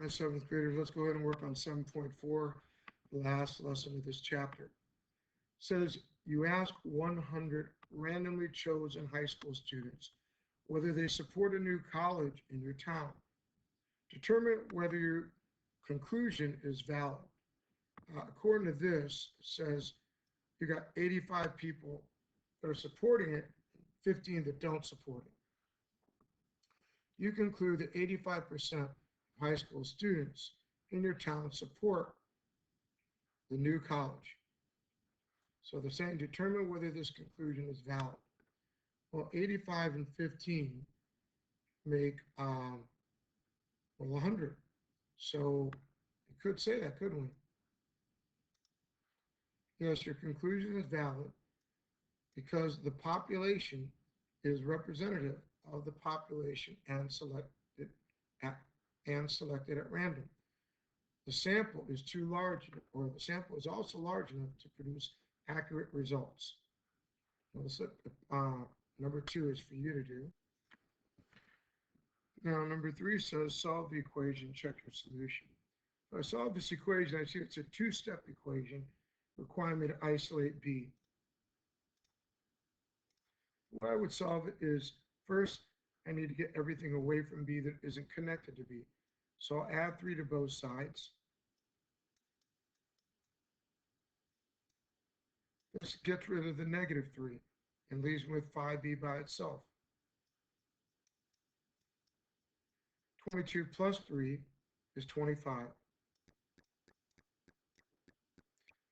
my seventh graders, let's go ahead and work on 7.4, the last lesson of this chapter. It says, you ask 100 randomly chosen high school students whether they support a new college in your town. Determine whether your conclusion is valid. According to this, it says you got 85 people that are supporting it, 15 that don't support it. You conclude that 85% of high school students in your town support the new college. So they're saying determine whether this conclusion is valid. Well, 85 and 15 make, 100. So you could say that, couldn't we? Yes, your conclusion is valid because the population is representative of the population and selected at random. The sample is too large, or the sample is also large enough to produce accurate results. Number 2 is for you to do. Now, number 3 says solve the equation, check your solution. If I solve this equation, I see it's a two-step equation requiring me to isolate B. The way I would solve it is, first, I need to get everything away from B that isn't connected to B. So I'll add 3 to both sides. This gets rid of the negative 3 and leaves me with 5B by itself. 22 plus 3 is 25.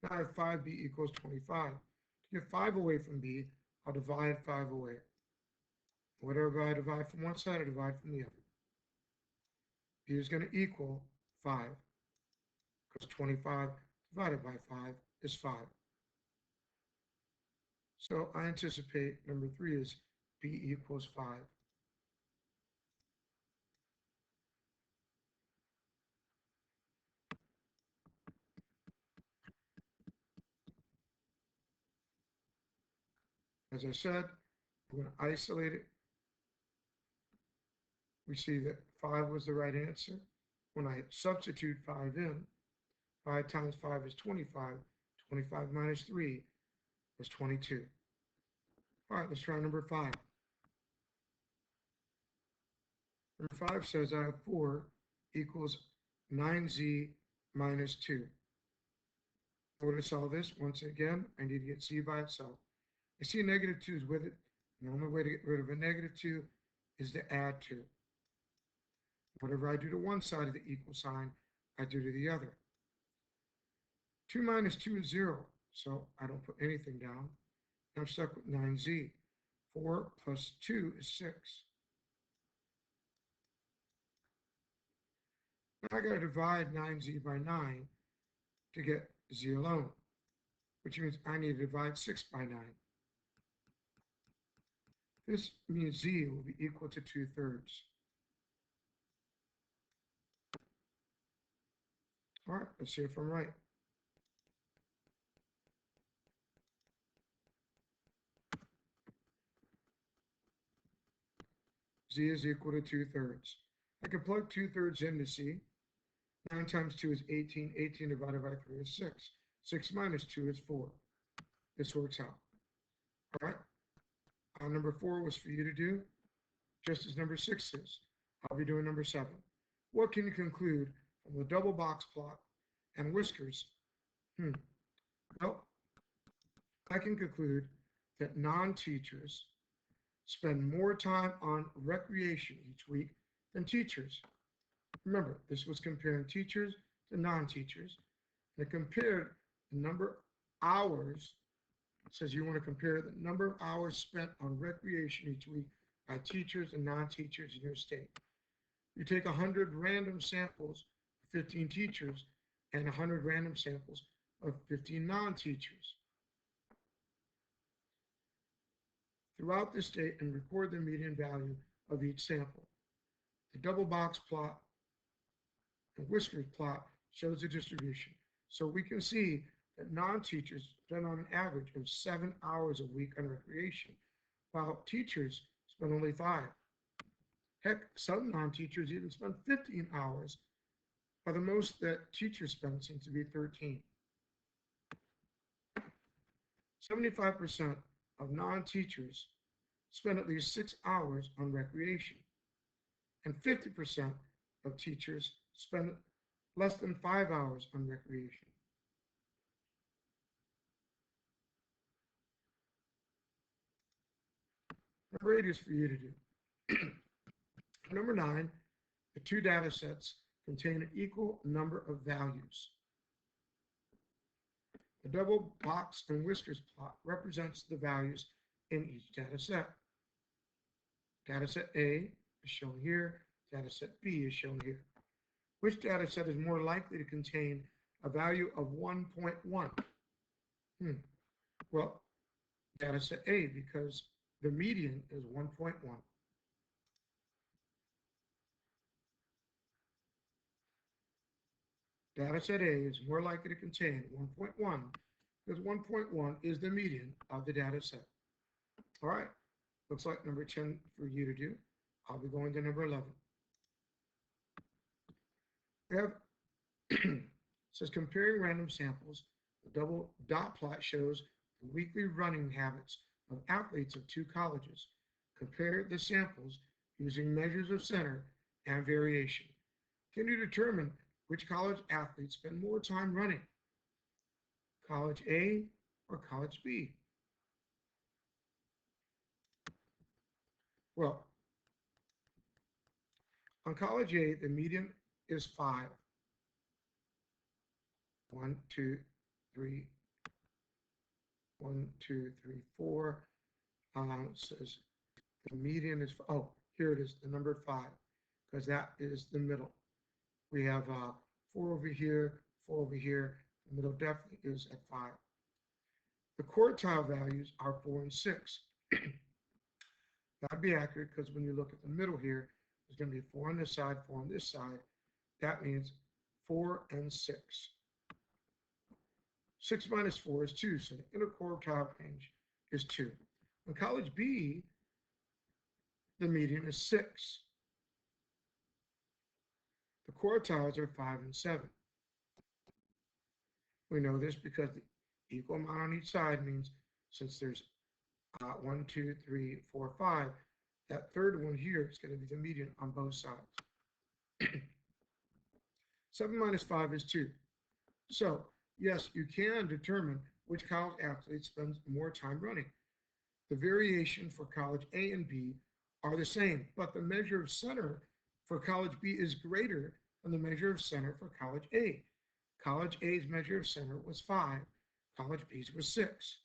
Now I have 5B equals 25. To get 5 away from B, I'll divide 5 away. Whatever I divide from one side, I divide from the other. B is going to equal 5, because 25 divided by 5 is 5. So I anticipate number 3 is B equals 5. As I said, we're going to isolate it. We see that 5 was the right answer. When I substitute 5 in, 5 times 5 is 25. 25 minus 3 is 22. All right, let's try number 5. Number 5 says I have 4 equals 9z minus 2. In order to solve this, once again, I need to get z by itself. I see a negative 2 is with it. The only way to get rid of a negative 2 is to add 2. Whatever I do to one side of the equal sign, I do to the other. 2 minus 2 is 0, so I don't put anything down. I'm stuck with 9z. 4 plus 2 is 6. Now I got to divide 9z by 9 to get z alone, which means I need to divide 6 by 9. This means z will be equal to 2/3. All right, let's see if I'm right. Z is equal to 2/3. I can plug 2/3 into C. 9 times 2 is 18. 18 divided by 3 is 6. 6 minus 2 is 4. This works out. All right. Number 4 was for you to do, just as number 6 is. I'll be doing number 7. What can you conclude from the double box plot and whiskers? Well, I can conclude that non-teachers spend more time on recreation each week than teachers. Remember, this was comparing teachers to non-teachers. They compared the number of hours. It says you want to compare the number of hours spent on recreation each week by teachers and non-teachers in your state. You take 100 random samples of 15 teachers and 100 random samples of 15 non-teachers throughout the state and record the median value of each sample. The double box plot and whiskers plot shows the distribution. So we can see that non-teachers spend on an average of 7 hours a week on recreation, while teachers spend only 5. Heck, some non-teachers even spend 15 hours But the most that teachers spend seems to be 13. 75% of non-teachers spend at least 6 hours on recreation, and 50% of teachers spend less than 5 hours on recreation. Number 8 is for you to do. Number 9, the two data sets contain an equal number of values. The double box and whiskers plot represents the values in each data set. Data set A is shown here, data set B is shown here. Which data set is more likely to contain a value of 1.1? Well, data set A, because the median is 1.1. Data set A is more likely to contain 1.1 because 1.1 is the median of the data set. All right, looks like number 10 for you to do. I'll be going to number 11. We have says comparing random samples. The double dot plot shows the weekly running habits of athletes of two colleges. Compare the samples using measures of center and variation. Can you determine which college athletes spend more time running? College A or College B? Well, on College A, the median is 5. 1, 2, 3, 1, 2, 3, 4. Says the median is, oh, here it is, the number 5, because that is the middle. We have 4 over here, 4 over here. The middle definitely is at 5. The quartile values are 4 and 6. That'd be accurate because when you look at the middle here, there's going to be 4 on this side, 4 on this side. That means 4 and 6. 6 minus 4 is 2, so the interquartile range is 2. In College B, the median is 6. The quartiles are 5 and 7. We know this because the equal amount on each side means since there's 1, 2, 3, 4, 5, that third one here is going to be the median on both sides. 7 minus 5 is 2. So, yes, you can determine which college athlete spends more time running. The variation for College A and B are the same, but the measure of center for College B is greater than the measure of center for College A. College A's measure of center was 5. College B's was 6.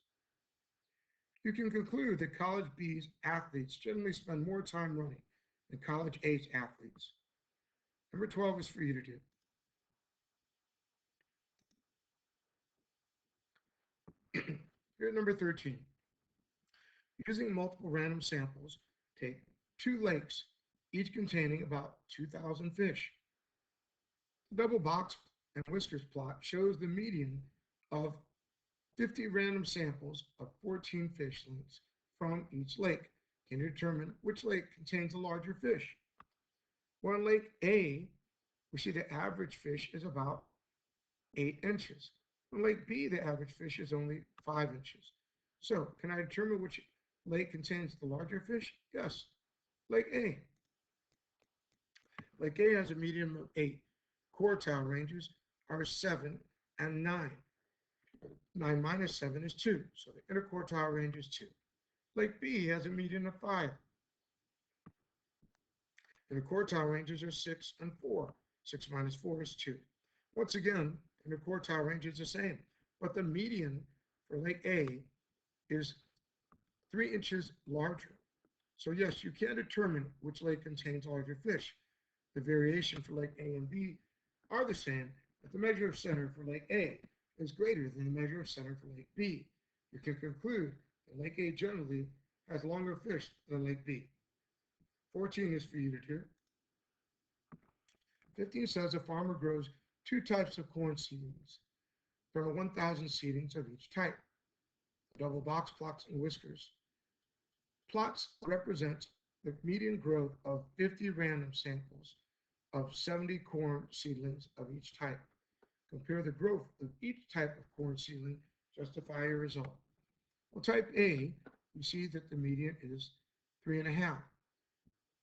You can conclude that College B's athletes generally spend more time running than College A's athletes. Number 12 is for you to do. Here at number 13. Using multiple random samples, take 2 lakes, each containing about 2,000 fish. The double box and whiskers plot shows the median of 50 random samples of 14 fish links from each lake. Can you determine which lake contains a larger fish? Well, in Lake A, we see the average fish is about 8 inches. In Lake B, the average fish is only 5 inches. So, can I determine which lake contains the larger fish? Yes, Lake A. Lake A has a median of 8. Quartile ranges are 7 and 9. 9 minus 7 is 2, so the interquartile range is 2. Lake B has a median of 5. Interquartile ranges are 6 and 4. 6 minus 4 is 2. Once again, interquartile range is the same, but the median for Lake A is 3 inches larger. So yes, you can determine which lake contains larger fish. The variation for Lake A and B are the same, but the measure of center for Lake A is greater than the measure of center for Lake B. You can conclude that Lake A generally has longer fish than Lake B. 14 is for you to do. 15 says a farmer grows 2 types of corn seedlings. There are 1,000 seedlings of each type. Double box plots and whiskers. Plots represent the median growth of 50 random samples of 70 corn seedlings of each type. Compare the growth of each type of corn seedling. Justify your result. Well, type A, we see that the median is 3.5.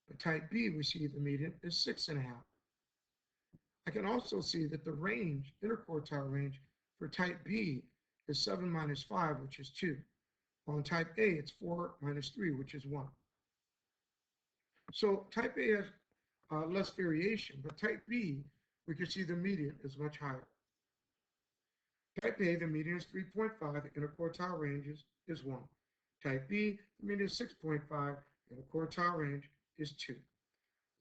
But type B, we see the median is 6.5. I can also see that the range, interquartile range for type B is 7 minus 5, which is 2. While in type A, it's 4 minus 3, which is 1. So type A has less variation, but type B, we can see the median is much higher. Type A, the median is 3.5, the interquartile range is 1. Type B, the median is 6.5, the interquartile range is 2.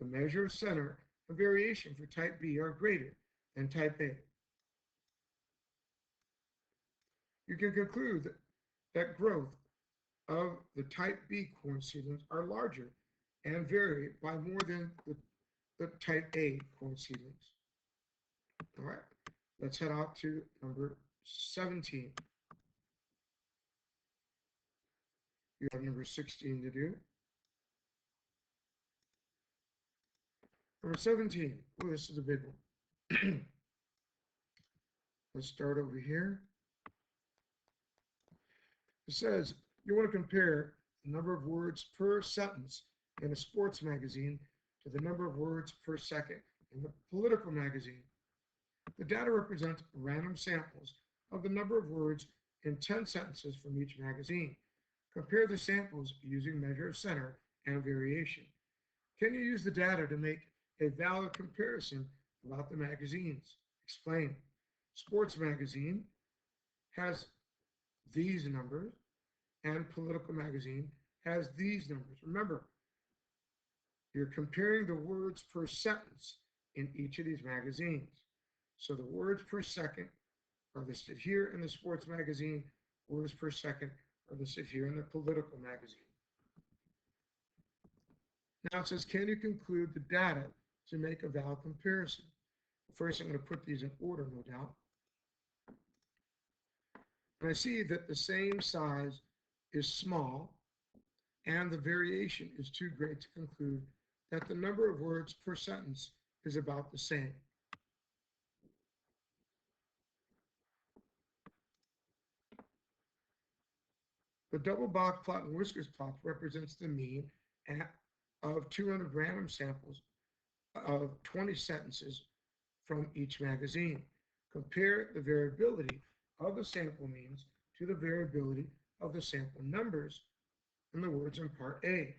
The measure of center and variation for type B are greater than type A. You can conclude that growth of the type B corn seedlings are larger and vary by more than the type A corn seedlings. All right, let's head out to number 17. You have number 16 to do. Number 17. Oh, this is a big one. Let's start over here. It says you want to compare the number of words per sentence in a sports magazine to the number of words per second in the political magazine. The data represents random samples of the number of words in 10 sentences from each magazine. Compare the samples using measure of center and variation. Can you use the data to make a valid comparison about the magazines? Explain. Sports magazine has these numbers, and political magazine has these numbers. Remember, you're comparing the words per sentence in each of these magazines. So the words per second are listed here in the sports magazine. Words per second are listed here in the political magazine. Now it says, can you conclude the data to make a valid comparison? First, I'm going to put these in order, no doubt. And I see that the same size is small, and the variation is too great to conclude that the number of words per sentence is about the same. The double box plot and whiskers plot represents the mean of 200 random samples of 20 sentences from each magazine. Compare the variability of the sample means to the variability of the sample numbers in the words in part A.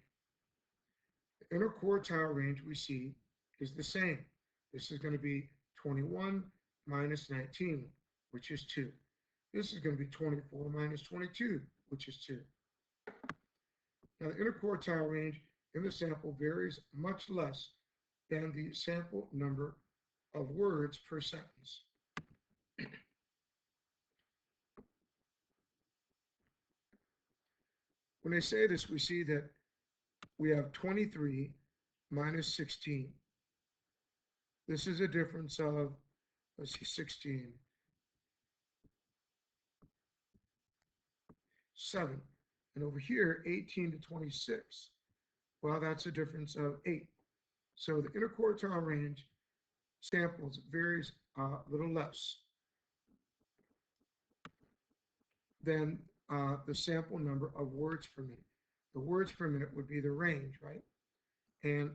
The interquartile range we see is the same. This is going to be 21 minus 19, which is 2. This is going to be 24 minus 22, which is 2. Now, the interquartile range in the sample varies much less than the sample number of words per sentence. When I say this, we see that we have 23 minus 16. This is a difference of, let's see, 16, 7. And over here, 18 to 26. Well, that's a difference of 8. So the interquartile range samples varies a little less than the sample number of words per minute. The words per minute would be the range, right? And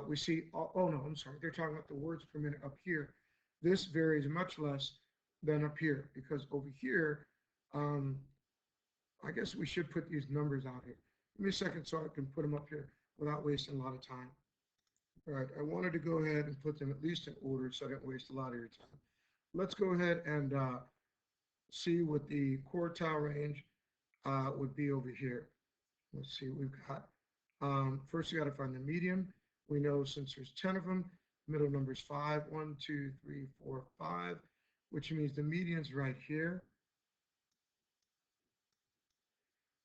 we see, oh no, I'm sorry, they're talking about the words per minute up here. This varies much less than up here, because over here, I guess we should put these numbers out here. Give me a second so I can put them up here without wasting a lot of time. All right, I wanted to go ahead and put them at least in order so I don't waste a lot of your time. Let's go ahead and see what the quartile range would be over here. Let's see what we've got. First, we got to find the median. We know since there's 10 of them, middle number is 5. 1, 2, 3, 4, 5, which means the median's right here.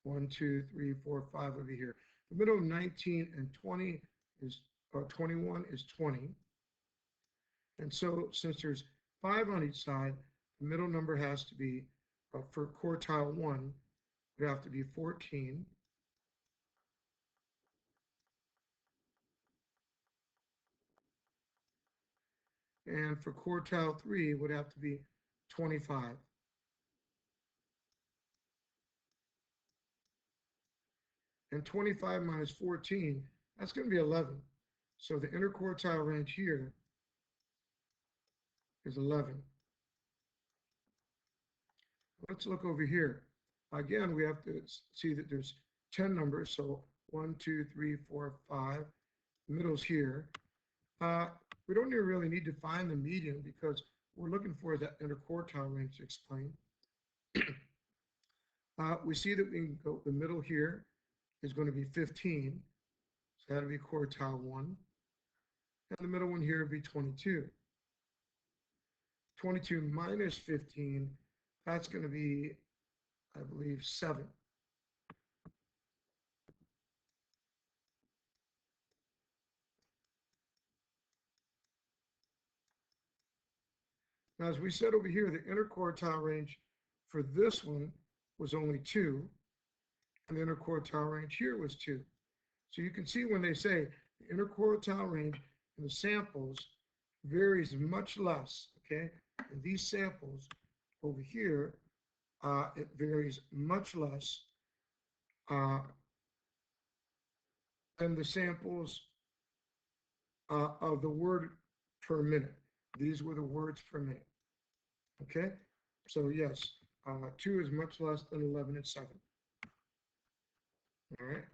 1, 2, 3, 4, 5 over here. The middle of 19 and 20 is, or 21 is 20. And so since there's 5 on each side, the middle number has to be, for quartile 1, it would have to be 14. And for quartile 3, it would have to be 25. And 25 minus 14, that's going to be 11. So the interquartile range here is 11. Let's look over here. Again, we have to see that there's 10 numbers. So 1, 2, 3, 4, 5. The middle's here. We don't even really need to find the median because we're looking for that interquartile range to explain. We see that we can go, the middle here is going to be 15. So that'll be quartile 1. And the middle one here would be 22. 22 minus 15, that's going to be, I believe, 7. Now, as we said over here, the interquartile range for this one was only 2, and the interquartile range here was 2. So you can see when they say the interquartile range in the samples varies much less, okay? In these samples over here, it varies much less than the samples of the word per minute. These were the words per minute, okay? So yes, 2 is much less than 11 and 7. All right.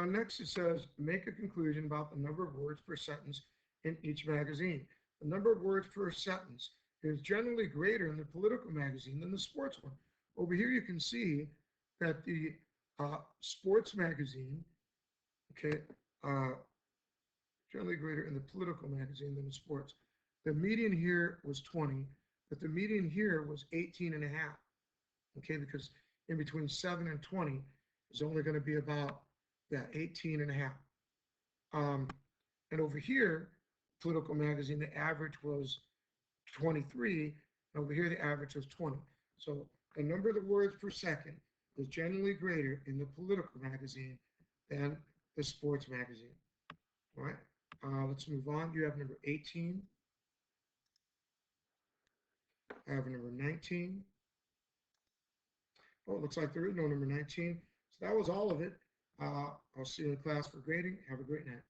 Next, it says, make a conclusion about the number of words per sentence in each magazine. The number of words per sentence is generally greater in the political magazine than the sports one. Over here, you can see that the sports magazine, okay, generally greater in the political magazine than the sports. The median here was 20, but the median here was 18 and a half, okay, because in between 7 and 20 is only going to be about, 18 and a half. And over here, political magazine, the average was 23, and over here the average was 20. So the number of the words per second is generally greater in the political magazine than the sports magazine. All right, let's move on. You have number 18. I have number 19. Oh, it looks like there is no number 19. So that was all of it. I'll see you in class for grading. Have a great night.